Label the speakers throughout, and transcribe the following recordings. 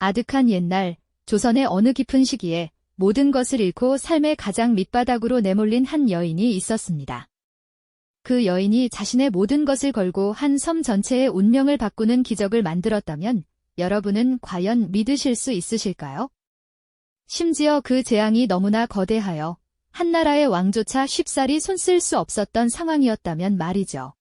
Speaker 1: 아득한 옛날, 조선의 어느 깊은 시기에 모든 것을 잃고 삶의 가장 밑바닥으로 내몰린 한 여인이 있었습니다. 그 여인이 자신의 모든 것을 걸고 한 섬 전체의 운명을 바꾸는 기적을 만들었다면 여러분은 과연 믿으실 수 있으실까요? 심지어 그 재앙이 너무나 거대하여 한나라의 왕조차 쉽사리 손쓸 수 없었던 상황이었다면 말이죠.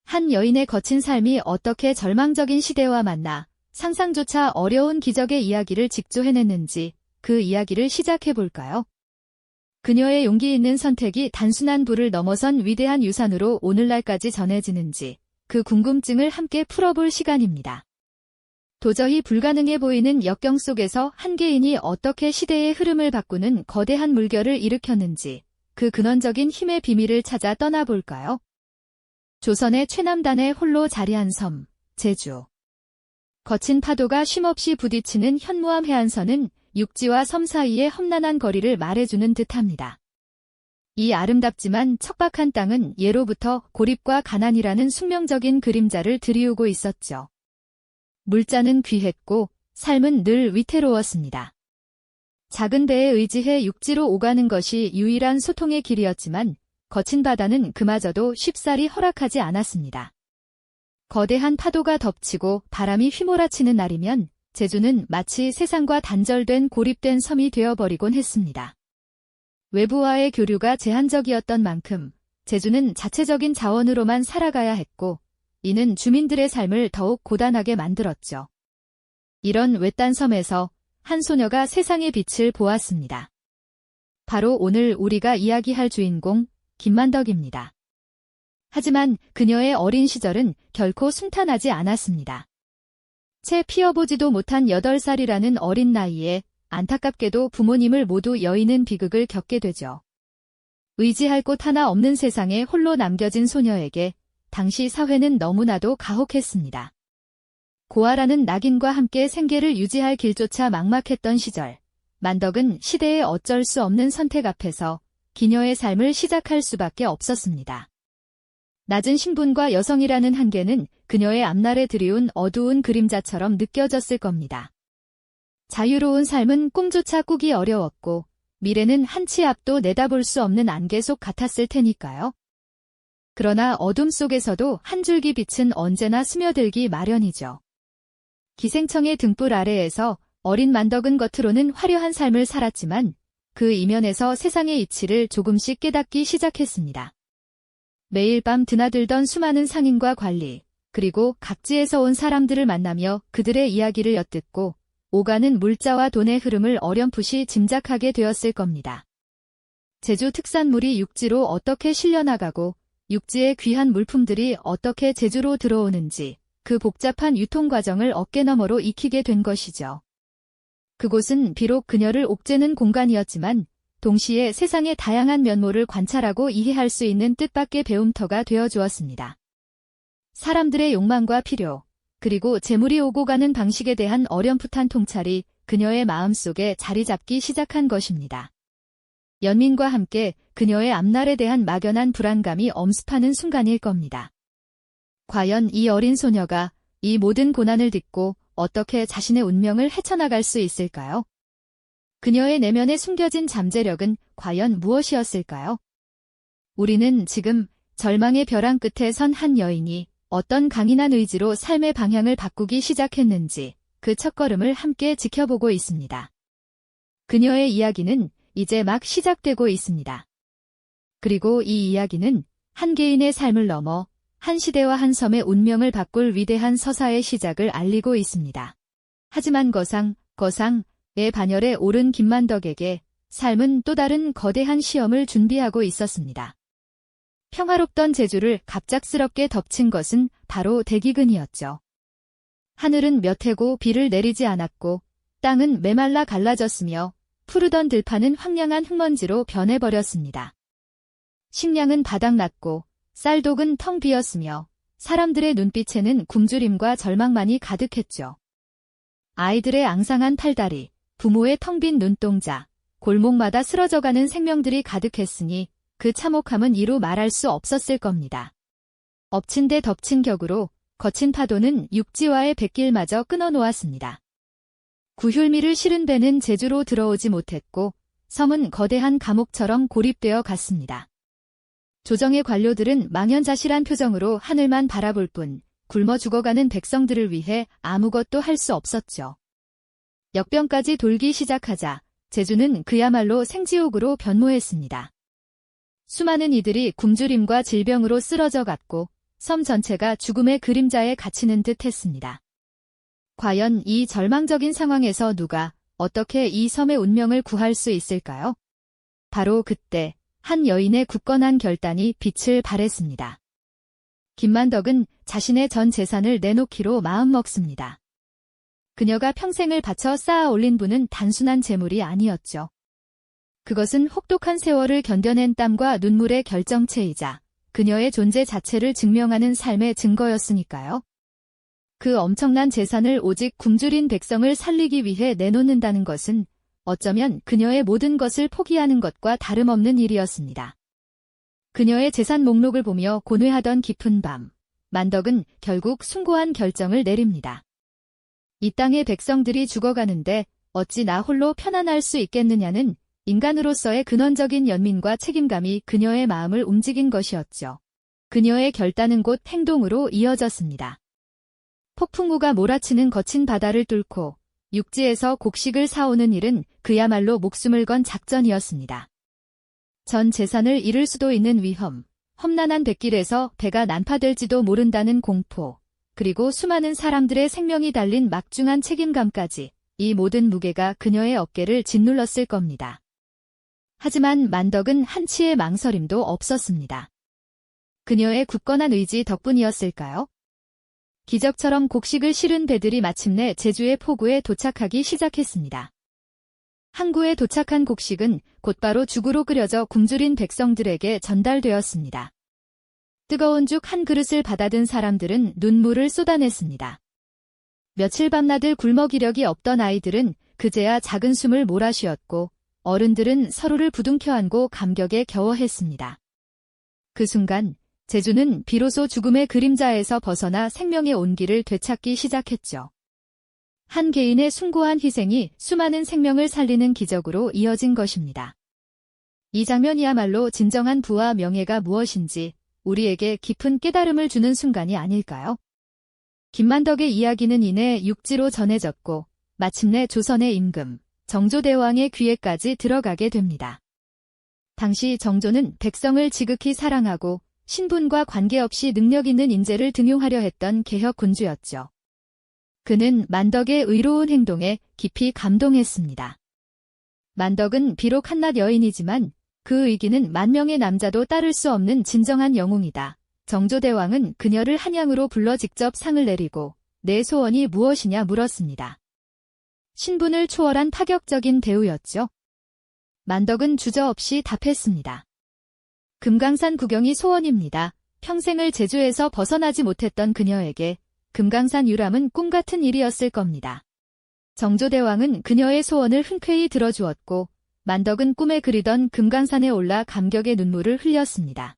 Speaker 1: 한 여인의 거친 삶이 어떻게 절망적인 시대와 만나 상상조차 어려운 기적의 이야기를 직조해냈는지 그 이야기를 시작해볼까요? 그녀의 용기 있는 선택이 단순한 부를 넘어선 위대한 유산으로 오늘날까지 전해지는지 그 궁금증을 함께 풀어볼 시간입니다. 도저히 불가능해 보이는 역경 속에서 한 개인이 어떻게 시대의 흐름을 바꾸는 거대한 물결을 일으켰는지 그 근원적인 힘의 비밀을 찾아 떠나볼까요? 조선의 최남단에 홀로 자리한 섬, 제주. 거친 파도가 쉼없이 부딪히는 현무암 해안선은 육지와 섬 사이의 험난한 거리를 말해주는 듯합니다. 이 아름답지만 척박한 땅은 예로부터 고립과 가난이라는 숙명적인 그림자를 드리우고 있었죠. 물자는 귀했고 삶은 늘 위태로웠습니다. 작은 배에 의지해 육지로 오가는 것이 유일한 소통의 길이었지만 거친 바다는 그마저도 쉽사리 허락하지 않았습니다. 거대한 파도가 덮치고 바람이 휘몰아치는 날이면 제주는 마치 세상과 단절된 고립된 섬이 되어버리곤 했습니다. 외부와의 교류가 제한적이었던 만큼 제주는 자체적인 자원으로만 살아가야 했고 이는 주민들의 삶을 더욱 고단하게 만들었죠. 이런 외딴 섬에서 한 소녀가 세상의 빛을 보았습니다. 바로 오늘 우리가 이야기할 주인공 김만덕입니다. 하지만 그녀의 어린 시절은 결코 순탄하지 않았습니다. 채 피어보지도 못한 8살이라는 어린 나이에 안타깝게도 부모님을 모두 여의는 비극을 겪게 되죠. 의지할 곳 하나 없는 세상에 홀로 남겨진 소녀에게 당시 사회는 너무나도 가혹했습니다. 고아라는 낙인과 함께 생계를 유지할 길조차 막막했던 시절, 만덕은 시대의 어쩔 수 없는 선택 앞에서 기녀의 삶을 시작할 수밖에 없었습니다. 낮은 신분과 여성이라는 한계는 그녀의 앞날에 드리운 어두운 그림자처럼 느껴졌을 겁니다. 자유로운 삶은 꿈조차 꾸기 어려웠고 미래는 한 치 앞도 내다볼 수 없는 안개 속 같았을 테니까요. 그러나 어둠 속에서도 한 줄기 빛은 언제나 스며들기 마련이죠. 기생청의 등불 아래에서 어린 만덕은 겉으로는 화려한 삶을 살았지만 그 이면에서 세상의 이치를 조금씩 깨닫기 시작했습니다. 매일 밤 드나들던 수많은 상인과 관리, 그리고 각지에서 온 사람들을 만나며 그들의 이야기를 엿듣고 오가는 물자와 돈의 흐름을 어렴풋이 짐작하게 되었을 겁니다. 제주 특산물이 육지로 어떻게 실려나가고 육지의 귀한 물품들이 어떻게 제주로 들어오는지 그 복잡한 유통 과정을 어깨너머로 익히게 된 것이죠. 그곳은 비록 그녀를 옥죄는 공간이었지만 동시에 세상의 다양한 면모를 관찰하고 이해할 수 있는 뜻밖의 배움터가 되어주었습니다. 사람들의 욕망과 필요, 그리고 재물이 오고 가는 방식에 대한 어렴풋한 통찰이 그녀의 마음속에 자리 잡기 시작한 것입니다. 연민과 함께 그녀의 앞날에 대한 막연한 불안감이 엄습하는 순간일 겁니다. 과연 이 어린 소녀가 이 모든 고난을 딛고 어떻게 자신의 운명을 헤쳐나갈 수 있을까요? 그녀의 내면에 숨겨진 잠재력은 과연 무엇이었을까요? 우리는 지금 절망의 벼랑 끝에 선 한 여인이 어떤 강인한 의지로 삶의 방향을 바꾸기 시작했는지 그 첫걸음을 함께 지켜보고 있습니다. 그녀의 이야기는 이제 막 시작되고 있습니다. 그리고 이 이야기는 한 개인의 삶을 넘어 한 시대와 한 섬의 운명을 바꿀 위대한 서사의 시작을 알리고 있습니다. 하지만 거상의 반열에 오른 김만덕에게 삶은 또 다른 거대한 시험을 준비하고 있었습니다. 평화롭던 제주를 갑작스럽게 덮친 것은 바로 대기근이었죠. 하늘은 몇 해고 비를 내리지 않았고 땅은 메말라 갈라졌으며 푸르던 들판은 황량한 흙먼지로 변해버렸습니다. 식량은 바닥났고 쌀독은 텅 비었으며 사람들의 눈빛에는 굶주림과 절망만이 가득했죠. 아이들의 앙상한 팔다리, 부모의 텅 빈 눈동자, 골목마다 쓰러져가는 생명들이 가득했으니 그 참혹함은 이루 말할 수 없었을 겁니다. 엎친 데 덮친 격으로 거친 파도는 육지와의 뱃길마저 끊어놓았습니다. 구휼미를 실은 배는 제주로 들어오지 못했고 섬은 거대한 감옥처럼 고립되어 갔습니다. 조정의 관료들은 망연자실한 표정으로 하늘만 바라볼 뿐 굶어 죽어가는 백성들을 위해 아무것도 할 수 없었죠. 역병까지 돌기 시작하자 제주는 그야말로 생지옥으로 변모했습니다. 수많은 이들이 굶주림과 질병으로 쓰러져 갔고 섬 전체가 죽음의 그림자에 갇히는 듯 했습니다. 과연 이 절망적인 상황에서 누가 어떻게 이 섬의 운명을 구할 수 있을까요? 바로 그때 한 여인의 굳건한 결단이 빛을 발했습니다. 김만덕은 자신의 전 재산을 내놓기로 마음먹습니다. 그녀가 평생을 바쳐 쌓아 올린 부는 단순한 재물이 아니었죠. 그것은 혹독한 세월을 견뎌낸 땀과 눈물의 결정체이자 그녀의 존재 자체를 증명하는 삶의 증거였으니까요. 그 엄청난 재산을 오직 굶주린 백성을 살리기 위해 내놓는다는 것은 어쩌면 그녀의 모든 것을 포기하는 것과 다름없는 일이었습니다. 그녀의 재산 목록을 보며 고뇌하던 깊은 밤, 만덕은 결국 숭고한 결정을 내립니다. 이 땅의 백성들이 죽어가는데 어찌 나 홀로 편안할 수 있겠느냐는 인간으로서의 근원적인 연민과 책임감이 그녀의 마음을 움직인 것이었죠. 그녀의 결단은 곧 행동으로 이어졌습니다. 폭풍우가 몰아치는 거친 바다를 뚫고 육지에서 곡식을 사오는 일은 그야말로 목숨을 건 작전이었습니다. 전 재산을 잃을 수도 있는 위험, 험난한 백길에서 배가 난파될지도 모른다는 공포, 그리고 수많은 사람들의 생명이 달린 막중한 책임감까지 이 모든 무게가 그녀의 어깨를 짓눌렀을 겁니다. 하지만 만덕은 한치의 망설임도 없었습니다. 그녀의 굳건한 의지 덕분이었을까요? 기적처럼 곡식을 실은 배들이 마침내 제주의 포구에 도착하기 시작했습니다. 항구에 도착한 곡식은 곧바로 죽으로 끓여져 굶주린 백성들에게 전달되었습니다. 뜨거운 죽 한 그릇을 받아든 사람들은 눈물을 쏟아냈습니다. 며칠 밤낮을 굶어 기력이 없던 아이들은 그제야 작은 숨을 몰아쉬었고 어른들은 서로를 부둥켜 안고 감격에 겨워했습니다. 그 순간 제주는 비로소 죽음의 그림자에서 벗어나 생명의 온기를 되찾기 시작했죠. 한 개인의 숭고한 희생이 수많은 생명을 살리는 기적으로 이어진 것입니다. 이 장면이야말로 진정한 부와 명예가 무엇인지 우리에게 깊은 깨달음을 주는 순간이 아닐까요? 김만덕의 이야기는 이내 육지로 전해졌고 마침내 조선의 임금, 정조대왕의 귀에까지 들어가게 됩니다. 당시 정조는 백성을 지극히 사랑하고 신분과 관계없이 능력 있는 인재를 등용하려 했던 개혁 군주였죠. 그는 만덕의 의로운 행동에 깊이 감동했습니다. 만덕은 비록 한낱 여인이지만 그 의기는 만 명의 남자도 따를 수 없는 진정한 영웅이다. 정조대왕은 그녀를 한양으로 불러 직접 상을 내리고 내 소원이 무엇이냐 물었습니다. 신분을 초월한 파격적인 대우였죠. 만덕은 주저없이 답했습니다. 금강산 구경이 소원입니다. 평생을 제주에서 벗어나지 못했던 그녀에게 금강산 유람은 꿈같은 일이었을 겁니다. 정조대왕은 그녀의 소원을 흔쾌히 들어주었고 만덕은 꿈에 그리던 금강산에 올라 감격의 눈물을 흘렸습니다.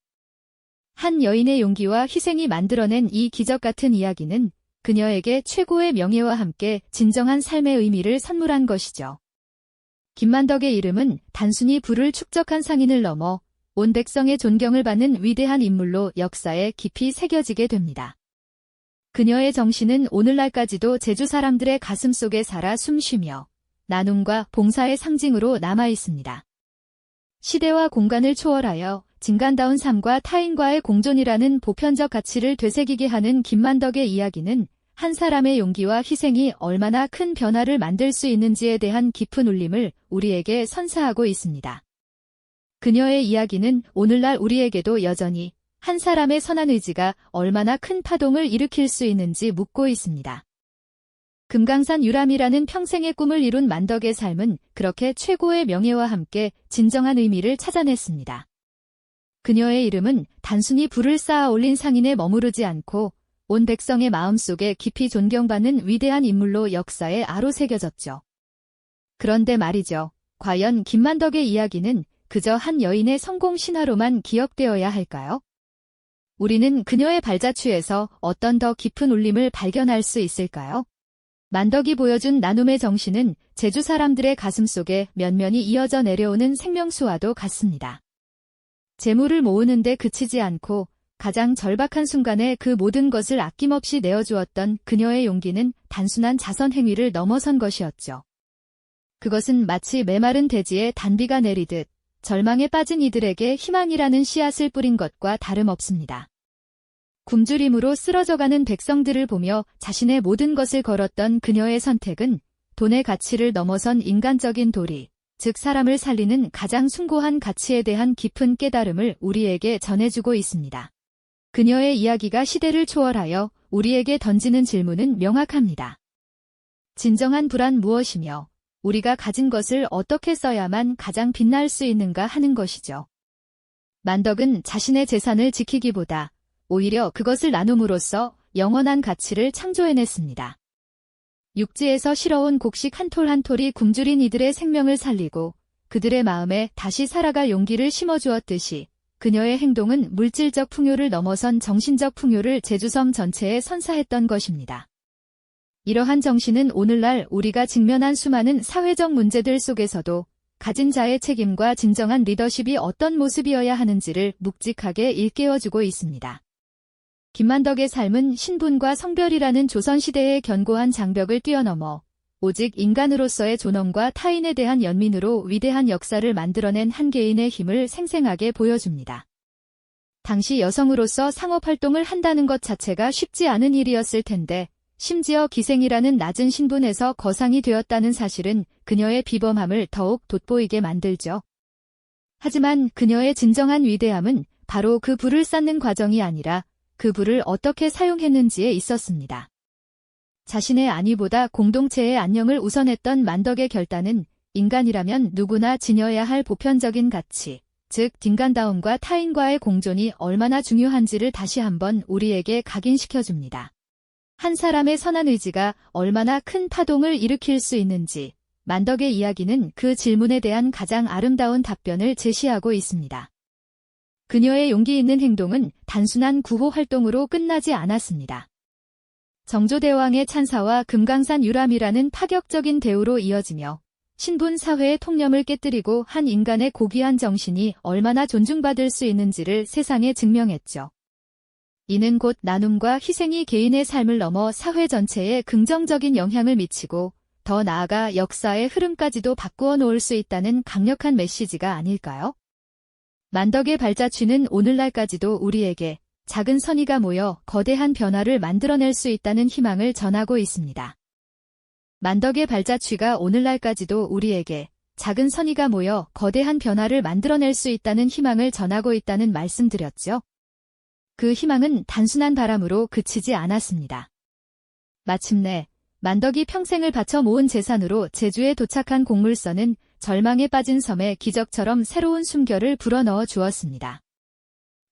Speaker 1: 한 여인의 용기와 희생이 만들어낸 이 기적같은 이야기는 그녀에게 최고의 명예와 함께 진정한 삶의 의미를 선물한 것이죠. 김만덕의 이름은 단순히 부를 축적한 상인을 넘어 온 백성의 존경을 받는 위대한 인물로 역사에 깊이 새겨지게 됩니다. 그녀의 정신은 오늘날까지도 제주 사람들의 가슴 속에 살아 숨쉬며 나눔과 봉사의 상징으로 남아 있습니다. 시대와 공간을 초월하여 진간다운 삶과 타인과의 공존이라는 보편적 가치를 되새기게 하는 김만덕의 이야기는 한 사람의 용기와 희생이 얼마나 큰 변화를 만들 수 있는지에 대한 깊은 울림을 우리에게 선사하고 있습니다. 그녀의 이야기는 오늘날 우리에게도 여전히 한 사람의 선한 의지가 얼마나 큰 파동을 일으킬 수 있는지 묻고 있습니다. 금강산 유람이라는 평생의 꿈을 이룬 만덕의 삶은 그렇게 최고의 명예와 함께 진정한 의미를 찾아냈습니다. 그녀의 이름은 단순히 부를 쌓아 올린 상인에 머무르지 않고 온 백성의 마음속에 깊이 존경받는 위대한 인물로 역사에 아로새겨졌죠. 그런데 말이죠. 과연 김만덕의 이야기는 그저 한 여인의 성공 신화로만 기억되어야 할까요? 우리는 그녀의 발자취에서 어떤 더 깊은 울림을 발견할 수 있을까요? 만덕이 보여준 나눔의 정신은 제주 사람들의 가슴속에 면면이 이어져 내려오는 생명수와도 같습니다. 재물을 모으는데 그치지 않고 가장 절박한 순간에 그 모든 것을 아낌없이 내어주었던 그녀의 용기는 단순한 자선 행위를 넘어선 것이었죠. 그것은 마치 메마른 대지에 단비가 내리듯 절망에 빠진 이들에게 희망이라는 씨앗을 뿌린 것과 다름없습니다. 굶주림으로 쓰러져가는 백성들을 보며 자신의 모든 것을 걸었던 그녀의 선택은 돈의 가치를 넘어선 인간적인 도리, 즉 사람을 살리는 가장 숭고한 가치에 대한 깊은 깨달음을 우리에게 전해주고 있습니다. 그녀의 이야기가 시대를 초월하여 우리에게 던지는 질문은 명확합니다. 진정한 부란 무엇이며 우리가 가진 것을 어떻게 써야만 가장 빛날 수 있는가 하는 것이죠. 만덕은 자신의 재산을 지키기보다 오히려 그것을 나눔으로써 영원한 가치를 창조해냈습니다. 육지에서 실어온 곡식 한 톨 한 톨이 굶주린 이들의 생명을 살리고 그들의 마음에 다시 살아갈 용기를 심어주었듯이 그녀의 행동은 물질적 풍요를 넘어선 정신적 풍요를 제주섬 전체에 선사했던 것입니다. 이러한 정신은 오늘날 우리가 직면한 수많은 사회적 문제들 속에서도 가진 자의 책임과 진정한 리더십이 어떤 모습이어야 하는지를 묵직하게 일깨워주고 있습니다. 김만덕의 삶은 신분과 성별이라는 조선시대의 견고한 장벽을 뛰어넘어 오직 인간으로서의 존엄과 타인에 대한 연민으로 위대한 역사를 만들어낸 한 개인의 힘을 생생하게 보여줍니다. 당시 여성으로서 상업활동을 한다는 것 자체가 쉽지 않은 일이었을 텐데 심지어 기생이라는 낮은 신분에서 거상이 되었다는 사실은 그녀의 비범함을 더욱 돋보이게 만들죠. 하지만 그녀의 진정한 위대함은 바로 그 부를 쌓는 과정이 아니라 그 부를 어떻게 사용했는지에 있었습니다. 자신의 안위보다 공동체의 안녕을 우선했던 만덕의 결단은 인간이라면 누구나 지녀야 할 보편적인 가치, 즉 딩간다움과 타인과의 공존이 얼마나 중요한지를 다시 한번 우리에게 각인시켜줍니다. 한 사람의 선한 의지가 얼마나 큰 파동을 일으킬 수 있는지 만덕의 이야기는 그 질문에 대한 가장 아름다운 답변을 제시하고 있습니다. 그녀의 용기 있는 행동은 단순한 구호 활동으로 끝나지 않았습니다. 정조대왕의 찬사와 금강산 유람이라는 파격적인 대우로 이어지며 신분 사회의 통념을 깨뜨리고 한 인간의 고귀한 정신이 얼마나 존중받을 수 있는지를 세상에 증명했죠. 이는 곧 나눔과 희생이 개인의 삶을 넘어 사회 전체에 긍정적인 영향을 미치고 더 나아가 역사의 흐름까지도 바꾸어 놓을 수 있다는 강력한 메시지가 아닐까요? 만덕의 발자취는 오늘날까지도 우리에게 작은 선의가 모여 거대한 변화를 만들어낼 수 있다는 희망을 전하고 있습니다. 만덕의 발자취가 오늘날까지도 우리에게 작은 선의가 모여 거대한 변화를 만들어낼 수 있다는 희망을 전하고 있다는 말씀드렸죠. 그 희망은 단순한 바람으로 그치지 않았습니다. 마침내 만덕이 평생을 바쳐 모은 재산으로 제주에 도착한 곡물선은 절망에 빠진 섬에 기적처럼 새로운 숨결을 불어넣어 주었습니다.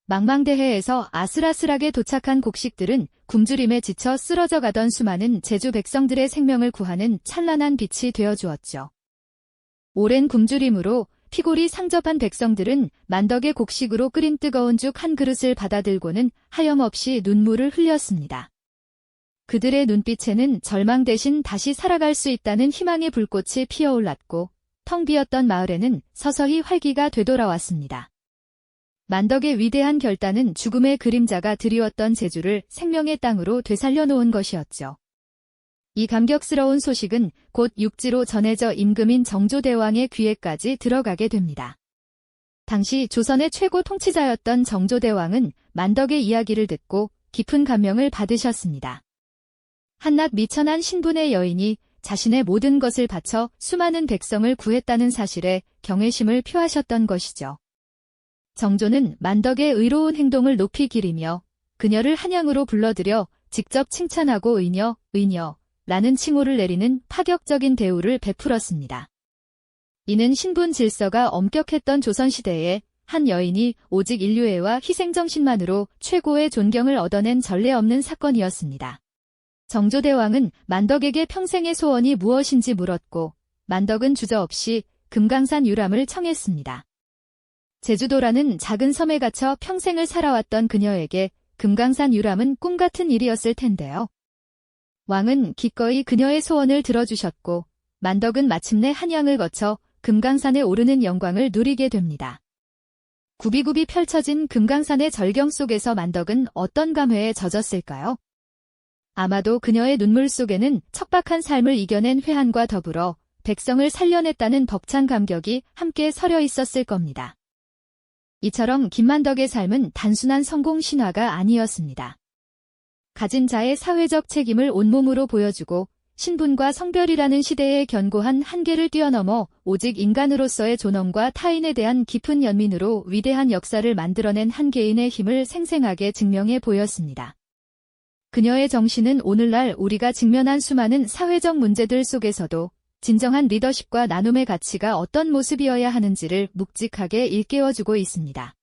Speaker 1: 망망대해에서 아슬아슬하게 도착한 곡식들은 굶주림에 지쳐 쓰러져 가던 수많은 제주 백성들의 생명을 구하는 찬란한 빛이 되어 주었죠. 오랜 굶주림으로 피골이 상접한 백성들은 만덕의 곡식으로 끓인 뜨거운 죽 한 그릇을 받아들고는 하염없이 눈물을 흘렸습니다. 그들의 눈빛에는 절망 대신 다시 살아갈 수 있다는 희망의 불꽃이 피어올랐고 텅 비었던 마을에는 서서히 활기가 되돌아왔습니다. 만덕의 위대한 결단은 죽음의 그림자가 드리웠던 제주를 생명의 땅으로 되살려 놓은 것이었죠. 이 감격스러운 소식은 곧 육지로 전해져 임금인 정조대왕의 귀에까지 들어가게 됩니다. 당시 조선의 최고 통치자였던 정조대왕은 만덕의 이야기를 듣고 깊은 감명을 받으셨습니다. 한낱 미천한 신분의 여인이 자신의 모든 것을 바쳐 수많은 백성을 구했다는 사실에 경외심을 표하셨던 것이죠. 정조는 만덕의 의로운 행동을 높이 기리며 그녀를 한양으로 불러들여 직접 칭찬하고 의녀라는 칭호를 내리는 파격적인 대우를 베풀었습니다. 이는 신분 질서가 엄격했던 조선시대에 한 여인이 오직 인류애와 희생정신만으로 최고의 존경을 얻어낸 전례 없는 사건이었습니다. 정조대왕은 만덕에게 평생의 소원이 무엇인지 물었고 만덕은 주저없이 금강산 유람을 청했습니다. 제주도라는 작은 섬에 갇혀 평생을 살아왔던 그녀에게 금강산 유람은 꿈같은 일이었을 텐데요. 왕은 기꺼이 그녀의 소원을 들어주셨고 만덕은 마침내 한양을 거쳐 금강산에 오르는 영광을 누리게 됩니다. 굽이굽이 펼쳐진 금강산의 절경 속에서 만덕은 어떤 감회에 젖었을까요? 아마도 그녀의 눈물 속에는 척박한 삶을 이겨낸 회한과 더불어 백성을 살려냈다는 벅찬 감격이 함께 서려 있었을 겁니다. 이처럼 김만덕의 삶은 단순한 성공 신화가 아니었습니다. 가진 자의 사회적 책임을 온몸으로 보여주고 신분과 성별이라는 시대의 견고한 한계를 뛰어넘어 오직 인간으로서의 존엄과 타인에 대한 깊은 연민으로 위대한 역사를 만들어낸 한 개인의 힘을 생생하게 증명해 보였습니다. 그녀의 정신은 오늘날 우리가 직면한 수많은 사회적 문제들 속에서도 진정한 리더십과 나눔의 가치가 어떤 모습이어야 하는지를 묵직하게 일깨워주고 있습니다.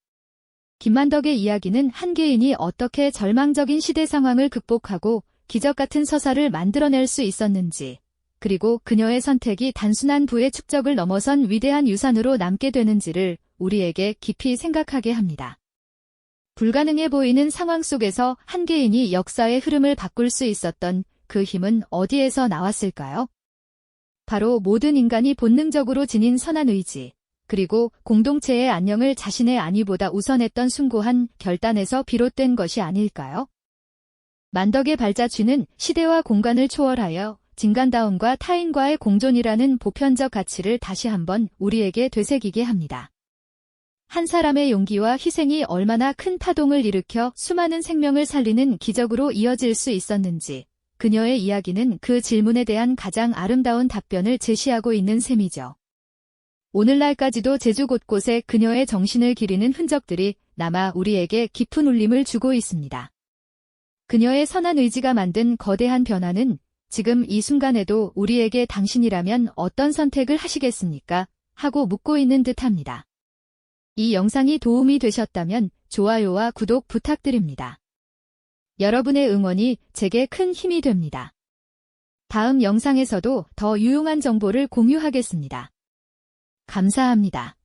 Speaker 1: 김만덕의 이야기는 한 개인이 어떻게 절망적인 시대 상황을 극복하고 기적 같은 서사를 만들어낼 수 있었는지, 그리고 그녀의 선택이 단순한 부의 축적을 넘어선 위대한 유산으로 남게 되는지를 우리에게 깊이 생각하게 합니다. 불가능해 보이는 상황 속에서 한 개인이 역사의 흐름을 바꿀 수 있었던 그 힘은 어디에서 나왔을까요? 바로 모든 인간이 본능적으로 지닌 선한 의지, 그리고 공동체의 안녕을 자신의 안위보다 우선했던 숭고한 결단에서 비롯된 것이 아닐까요? 만덕의 발자취는 시대와 공간을 초월하여 진간다움과 타인과의 공존이라는 보편적 가치를 다시 한번 우리에게 되새기게 합니다. 한 사람의 용기와 희생이 얼마나 큰 파동을 일으켜 수많은 생명을 살리는 기적으로 이어질 수 있었는지, 그녀의 이야기는 그 질문에 대한 가장 아름다운 답변을 제시하고 있는 셈이죠. 오늘날까지도 제주 곳곳에 그녀의 정신을 기리는 흔적들이 남아 우리에게 깊은 울림을 주고 있습니다. 그녀의 선한 의지가 만든 거대한 변화는 지금 이 순간에도 우리에게 당신이라면 어떤 선택을 하시겠습니까? 하고 묻고 있는 듯합니다. 이 영상이 도움이 되셨다면 좋아요와 구독 부탁드립니다. 여러분의 응원이 제게 큰 힘이 됩니다. 다음 영상에서도 더 유용한 정보를 공유하겠습니다. 감사합니다.